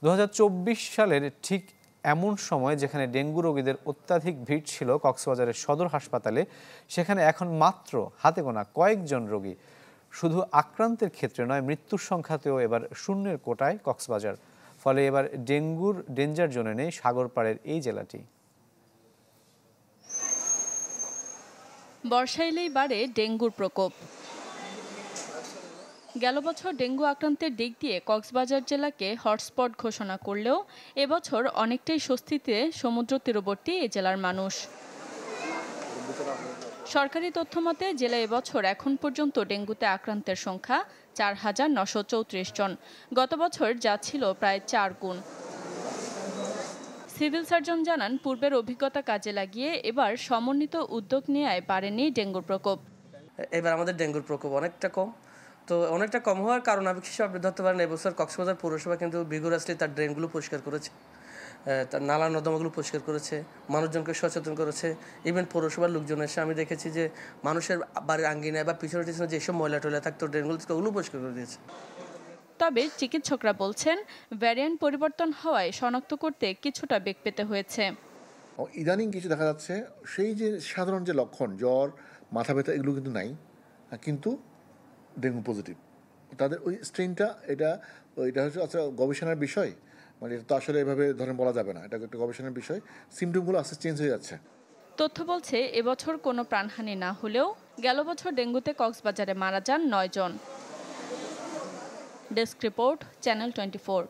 2024 সালের ঠিক এমন সময় যেখানে ডেঙ্গু রোগীদের অত্যাধিক ভিড় ছিল কক্সবাজারের সদর হাসপাতালে, সেখানে এখন মাত্র হাতে গোনা কয়েকজন রোগী। শুধু আক্রান্তের ক্ষেত্রে নয়, মৃত্যুর সংখ্যাতেও এবার শূন্যের কোটায় কক্সবাজার। ফলে এবার ডেঙ্গুর ডেঞ্জার জোনে নেই সাগরপাড়ের এই জেলাটি। বর্ষা এলেই বাড়ে ডেঙ্গুর প্রকোপ। গেল বছর ডেঙ্গু আক্রান্তের দিক দিয়ে কক্সবাজার জেলাকে হটস্পট ঘোষণা করলেও এবছর অনেকটাই স্বস্তিতে সমুদ্র তীরবর্তী এ জেলার মানুষ। সরকারি তথ্যমতে জেলায় এবছর এখন পর্যন্ত ডেঙ্গুতে আক্রান্তের সংখ্যা 4,934 জন। গত বছর যা ছিল প্রায় 4 গুণ। সিভিল সার্জন জানান, পূর্বের অভিজ্ঞতা কাজে লাগিয়ে এবার সমন্বিত উদ্যোগ নেওয়ায় বাড়েনি ডেঙ্গুর প্রকোপ। এবার আমাদের ডেঙ্গুর প্রকোপ অনেকটা কম। তো অনেকটা কম হওয়ার কারণ হিসেবে আপনি ধরতে পারেন, এবছর কক্সবাজার পৌরসভা কিন্তু ভিগোরাসলি তার ড্রেনগুলো পরিষ্কার করেছে, তার নালা নর্দমাগুলো পরিষ্কার করেছে, মানুষজনকে সচেতন করেছে। ইভেন পৌরসভার লোকজন এসে আমি দেখেছি যে মানুষের বাড়ির আঙ্গিনায় বা পিছনে টিছনে যেসব ময়লা টয়লা থাকতো ড্রেনগুলো ওগুলো পরিষ্কার করে দিয়েছে। তবে চিকিৎসকরা বলছেন, ভ্যারিয়েন্ট পরিবর্তন হওয়ায় শনাক্ত করতে কিছুটা বেগ পেতে হয়েছে। ইদানিং কিছু দেখা যাচ্ছে, সেই যে সাধারণ যে লক্ষণ জ্বর, মাথা ব্যথা, এগুলো কিন্তু নাই, কিন্তু ডেঙ্গু পজিটিভ তাদের ওই স্ট্রেনটা। এটা হচ্ছে আচ্ছা গবেষণার বিষয়, মানে এটা তো আসলে এভাবে ধরেন বলা যাবে না, এটা একটা গবেষণার বিষয়। সিমটমগুলো আস্তে চেঞ্জ হয়ে যাচ্ছে। তথ্য বলছে, এবছর কোনো প্রাণহানি না হলেও গেল বছর ডেঙ্গুতে কক্সবাজারে মারা যান 9 জন। Desk report, channel 24।